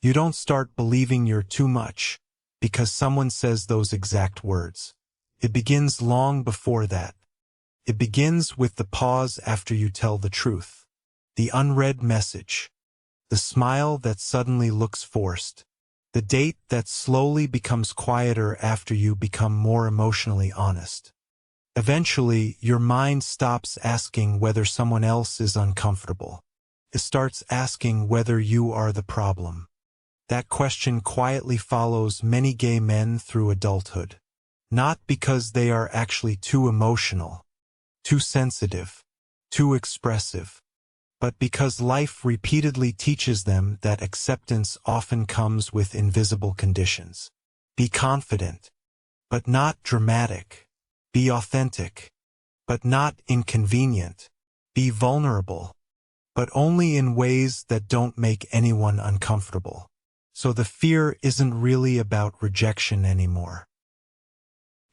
You don't start believing you're too much because someone says those exact words. It begins long before that. It begins with the pause after you tell the truth, the unread message, the smile that suddenly looks forced, the date that slowly becomes quieter after you become more emotionally honest. Eventually, your mind stops asking whether someone else is uncomfortable. It starts asking whether you are the problem. That question quietly follows many gay men through adulthood. Not because they are actually too emotional, too sensitive, too expressive, but because life repeatedly teaches them that acceptance often comes with invisible conditions. Be confident, but not dramatic. Be authentic, but not inconvenient. Be vulnerable, but only in ways that don't make anyone uncomfortable. So the fear isn't really about rejection anymore.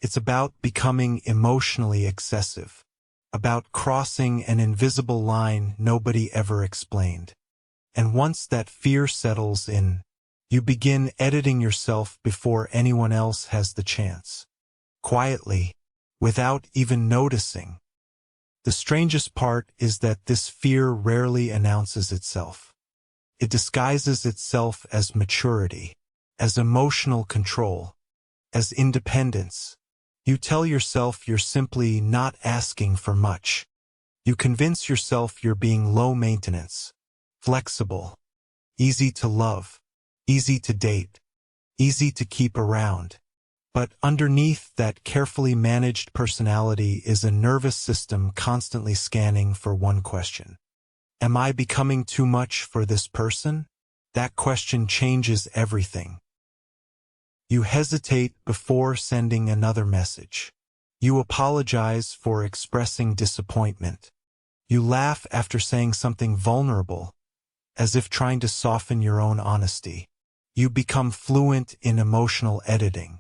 It's about becoming emotionally excessive, about crossing an invisible line nobody ever explained. And once that fear settles in, you begin editing yourself before anyone else has the chance. Quietly, without even noticing. The strangest part is that this fear rarely announces itself. It disguises itself as maturity, as emotional control, as independence. You tell yourself you're simply not asking for much. You convince yourself you're being low maintenance, flexible, easy to love, easy to date, easy to keep around. But underneath that carefully managed personality is a nervous system constantly scanning for one question. Am I becoming too much for this person? That question changes everything. You hesitate before sending another message. You apologize for expressing disappointment. You laugh after saying something vulnerable, as if trying to soften your own honesty. You become fluent in emotional editing.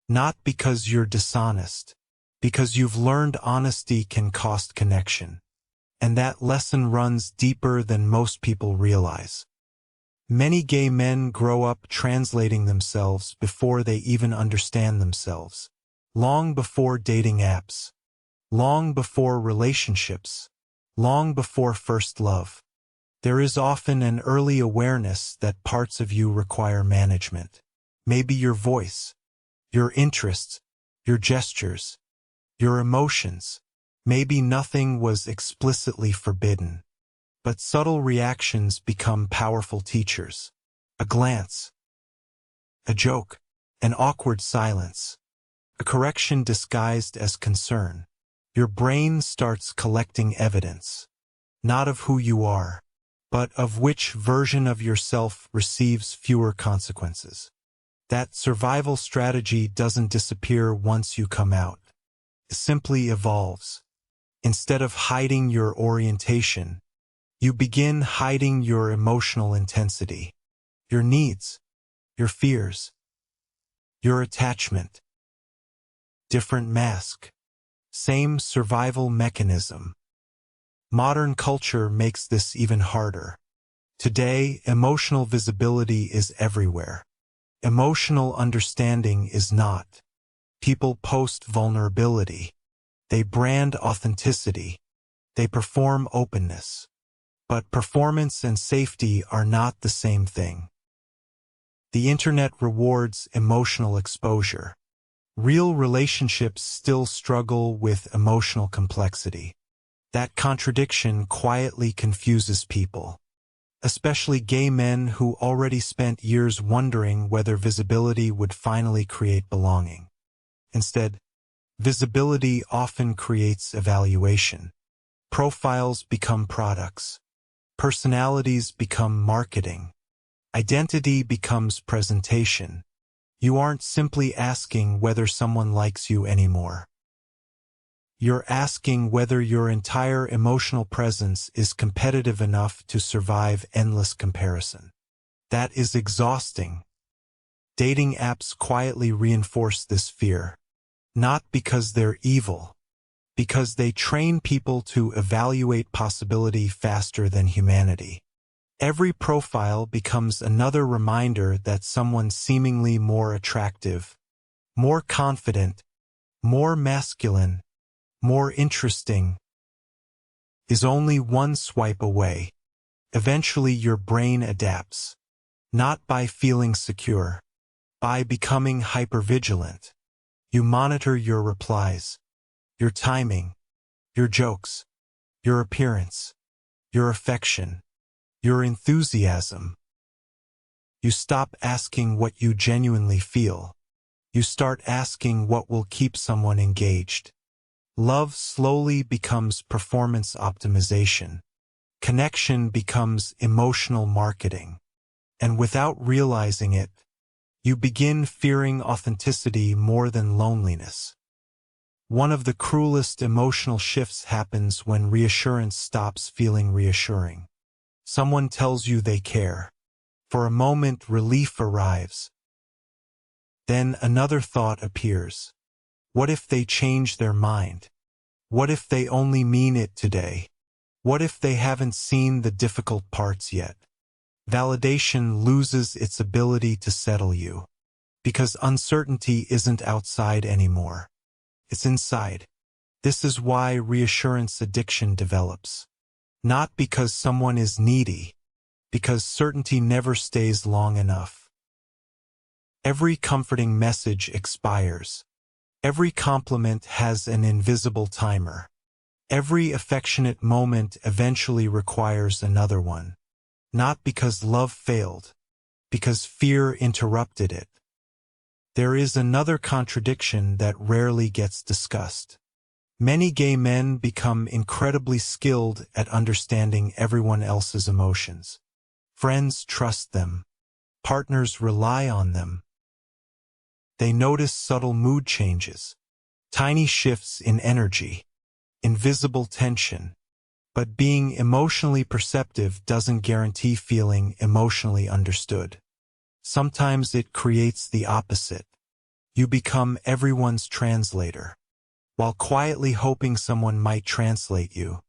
Not because you're dishonest, because you've learned honesty can cost connection. And that lesson runs deeper than most people realize. Many gay men grow up translating themselves before they even understand themselves. Long before dating apps. Long before relationships. Long before first love. There is often an early awareness that parts of you require management. Maybe your voice, your interests, your gestures, your emotions. Maybe nothing was explicitly forbidden. But subtle reactions become powerful teachers. A glance, a joke, an awkward silence, a correction disguised as concern. Your brain starts collecting evidence, not of who you are, but of which version of yourself receives fewer consequences. That survival strategy doesn't disappear once you come out. It simply evolves. Instead of hiding your orientation, you begin hiding your emotional intensity, your needs, your fears, your attachment. Different mask. Same survival mechanism. Modern culture makes this even harder. Today, emotional visibility is everywhere. Emotional understanding is not. People post vulnerability. They brand authenticity. They perform openness. But performance and safety are not the same thing. The internet rewards emotional exposure. Real relationships still struggle with emotional complexity. That contradiction quietly confuses people, especially gay men who already spent years wondering whether visibility would finally create belonging. Instead, visibility often creates evaluation. Profiles become products. Personalities become marketing. Identity becomes presentation. You aren't simply asking whether someone likes you anymore. You're asking whether your entire emotional presence is competitive enough to survive endless comparison. That is exhausting. Dating apps quietly reinforce this fear. Not because they're evil, because they train people to evaluate possibility faster than humanity. Every profile becomes another reminder that someone seemingly more attractive, more confident, more masculine, more interesting, is only one swipe away. Eventually your brain adapts, not by feeling secure, by becoming hypervigilant. You monitor your replies, your timing, your jokes, your appearance, your affection, your enthusiasm. You stop asking what you genuinely feel. You start asking what will keep someone engaged. Love slowly becomes performance optimization. Connection becomes emotional marketing. And without realizing it, you begin fearing authenticity more than loneliness. One of the cruelest emotional shifts happens when reassurance stops feeling reassuring. Someone tells you they care. For a moment, relief arrives. Then another thought appears. What if they change their mind? What if they only mean it today? What if they haven't seen the difficult parts yet? Validation loses its ability to settle you. Because uncertainty isn't outside anymore. It's inside. This is why reassurance addiction develops. Not because someone is needy, because certainty never stays long enough. Every comforting message expires. Every compliment has an invisible timer. Every affectionate moment eventually requires another one. Not because love failed, because fear interrupted it. There is another contradiction that rarely gets discussed. Many gay men become incredibly skilled at understanding everyone else's emotions. Friends trust them. Partners rely on them. They notice subtle mood changes, tiny shifts in energy, invisible tension. But being emotionally perceptive doesn't guarantee feeling emotionally understood. Sometimes it creates the opposite. You become everyone's translator, while quietly hoping someone might translate you.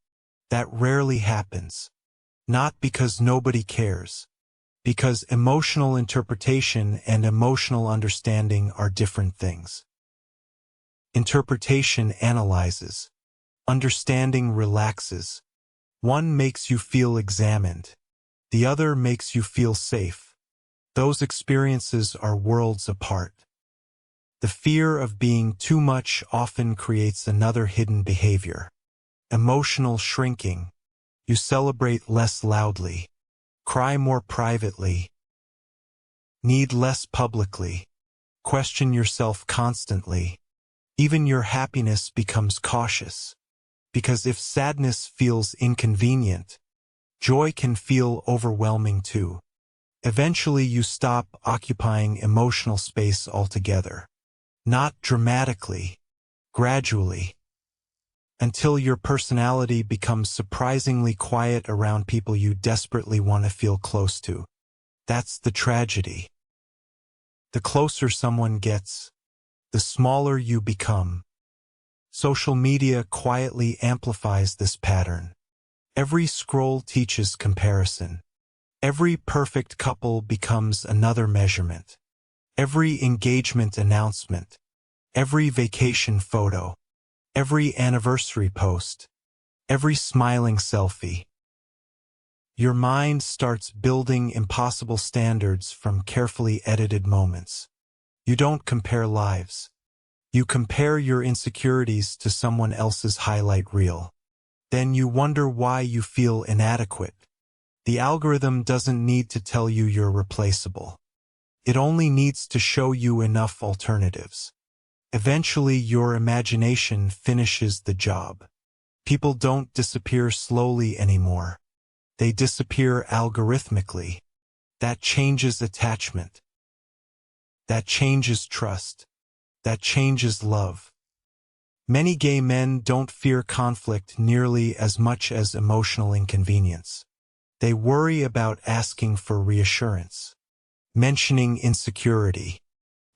That rarely happens. Not because nobody cares, because emotional interpretation and emotional understanding are different things. Interpretation analyzes. Understanding relaxes. One makes you feel examined. The other makes you feel safe. Those experiences are worlds apart. The fear of being too much often creates another hidden behavior. Emotional shrinking. You celebrate less loudly. Cry more privately. Need less publicly. Question yourself constantly. Even your happiness becomes cautious. Because if sadness feels inconvenient, joy can feel overwhelming too. Eventually you stop occupying emotional space altogether. Not dramatically, gradually. Until your personality becomes surprisingly quiet around people you desperately want to feel close to. That's the tragedy. The closer someone gets, the smaller you become. Social media quietly amplifies this pattern. Every scroll teaches comparison. Every perfect couple becomes another measurement. Every engagement announcement. Every vacation photo. Every anniversary post. Every smiling selfie. Your mind starts building impossible standards from carefully edited moments. You don't compare lives. You compare your insecurities to someone else's highlight reel. Then you wonder why you feel inadequate. The algorithm doesn't need to tell you you're replaceable. It only needs to show you enough alternatives. Eventually, your imagination finishes the job. People don't disappear slowly anymore. They disappear algorithmically. That changes attachment. That changes trust. That changes love. Many gay men don't fear conflict nearly as much as emotional inconvenience. They worry about asking for reassurance, mentioning insecurity,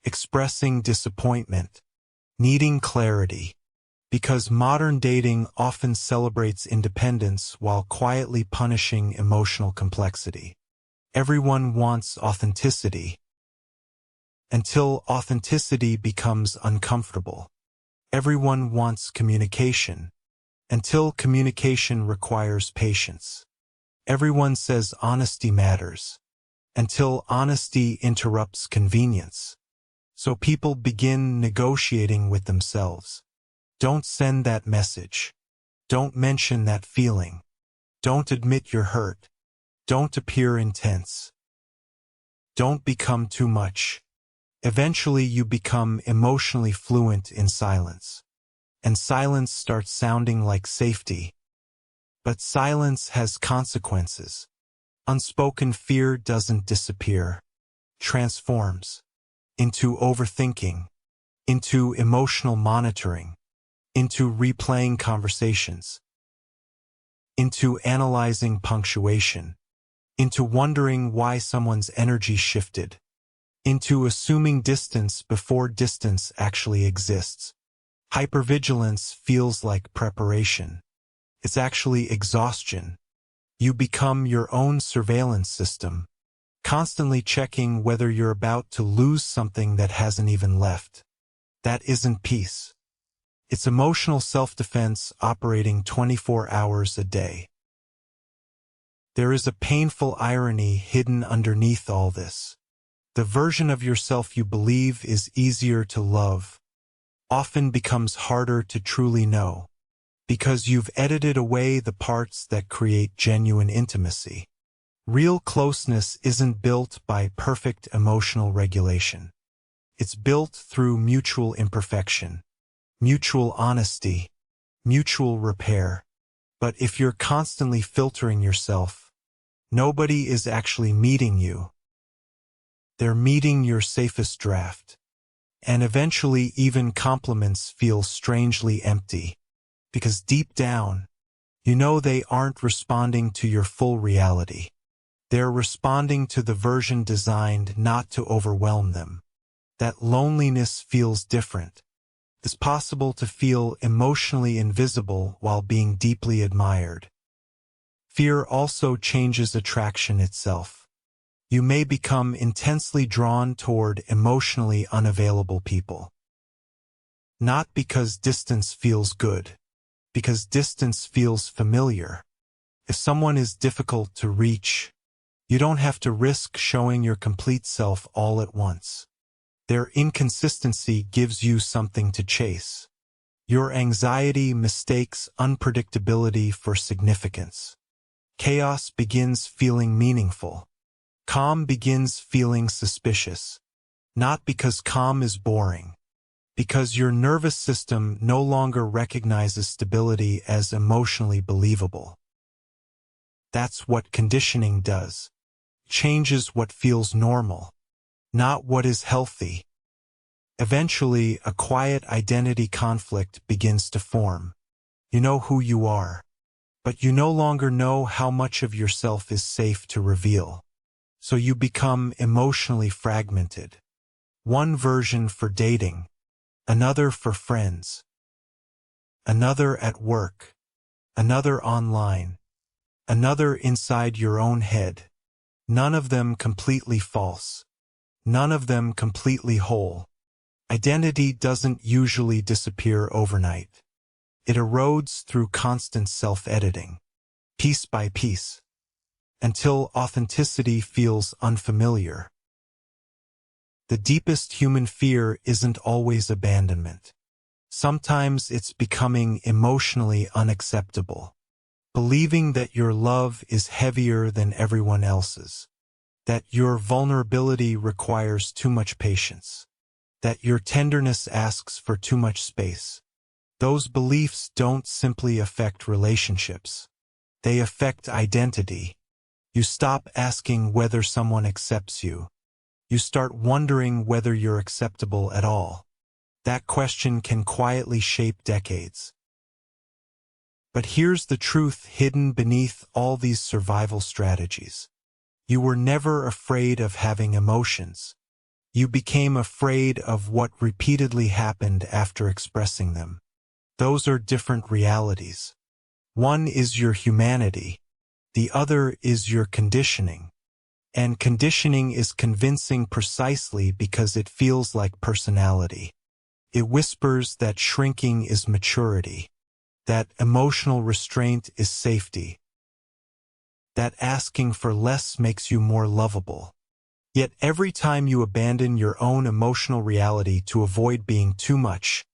expressing disappointment, needing clarity, Because modern dating often celebrates independence while quietly punishing emotional complexity. Everyone wants authenticity, until authenticity becomes uncomfortable. Everyone wants communication, until communication requires patience. Everyone says honesty matters, until honesty interrupts convenience. So people begin negotiating with themselves. Don't send that message. Don't mention that feeling. Don't admit you're hurt. Don't appear intense. Don't become too much. Eventually you become emotionally fluent in silence. And silence starts sounding like safety. But silence has consequences. Unspoken fear doesn't disappear. Transforms. Into overthinking. Into emotional monitoring. Into replaying conversations. Into analyzing punctuation. Into wondering why someone's energy shifted. Into assuming distance before distance actually exists. Hypervigilance feels like preparation. It's actually exhaustion. You become your own surveillance system, constantly checking whether you're about to lose something that hasn't even left. That isn't peace. It's emotional self-defense operating 24 hours a day. There is a painful irony hidden underneath all this. The version of yourself you believe is easier to love often becomes harder to truly know, because you've edited away the parts that create genuine intimacy. Real closeness isn't built by perfect emotional regulation. It's built through mutual imperfection, mutual honesty, mutual repair. But if you're constantly filtering yourself, nobody is actually meeting you. They're meeting your safest draft. And eventually even compliments feel strangely empty. Because deep down, you know they aren't responding to your full reality. They're responding to the version designed not to overwhelm them. That loneliness feels different. It's possible to feel emotionally invisible while being deeply admired. Fear also changes attraction itself. You may become intensely drawn toward emotionally unavailable people. Not because distance feels good, because distance feels familiar. If someone is difficult to reach, you don't have to risk showing your complete self all at once. Their inconsistency gives you something to chase. Your anxiety mistakes unpredictability for significance. Chaos begins feeling meaningful. Calm begins feeling suspicious. Not because calm is boring, because your nervous system no longer recognizes stability as emotionally believable. That's what conditioning does. Changes what feels normal, not what is healthy. Eventually, a quiet identity conflict begins to form. You know who you are, but you no longer know how much of yourself is safe to reveal. So you become emotionally fragmented. One version for dating, another for friends, another at work, another online, another inside your own head. None of them completely false. None of them completely whole. Identity doesn't usually disappear overnight. It erodes through constant self-editing, piece by piece, until authenticity feels unfamiliar. The deepest human fear isn't always abandonment. Sometimes it's becoming emotionally unacceptable. Believing that your love is heavier than everyone else's. That your vulnerability requires too much patience. That your tenderness asks for too much space. Those beliefs don't simply affect relationships. They affect identity. You stop asking whether someone accepts you. You start wondering whether you're acceptable at all. That question can quietly shape decades. But here's the truth hidden beneath all these survival strategies. You were never afraid of having emotions. You became afraid of what repeatedly happened after expressing them. Those are different realities. One is your humanity. The other is your conditioning. And conditioning is convincing precisely because it feels like personality. It whispers that shrinking is maturity, that emotional restraint is safety, that asking for less makes you more lovable. Yet every time you abandon your own emotional reality to avoid being too much,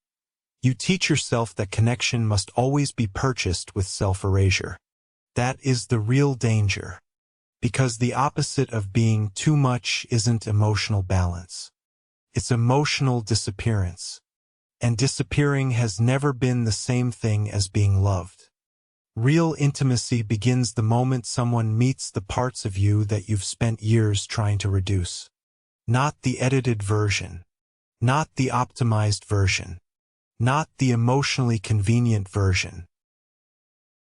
you teach yourself that connection must always be purchased with self-erasure. That is the real danger. Because the opposite of being too much isn't emotional balance. It's emotional disappearance. And disappearing has never been the same thing as being loved. Real intimacy begins the moment someone meets the parts of you that you've spent years trying to reduce. Not the edited version. Not the optimized version. Not the emotionally convenient version.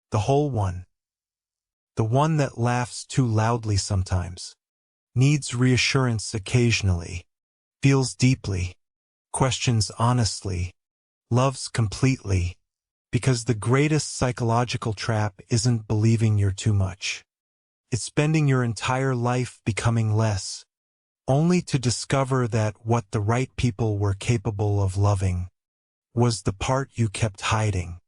The whole one. The one that laughs too loudly sometimes, needs reassurance occasionally, feels deeply, questions honestly, loves completely, because the greatest psychological trap isn't believing you're too much. It's spending your entire life becoming less, only to discover that what the right people were capable of loving was the part you kept hiding.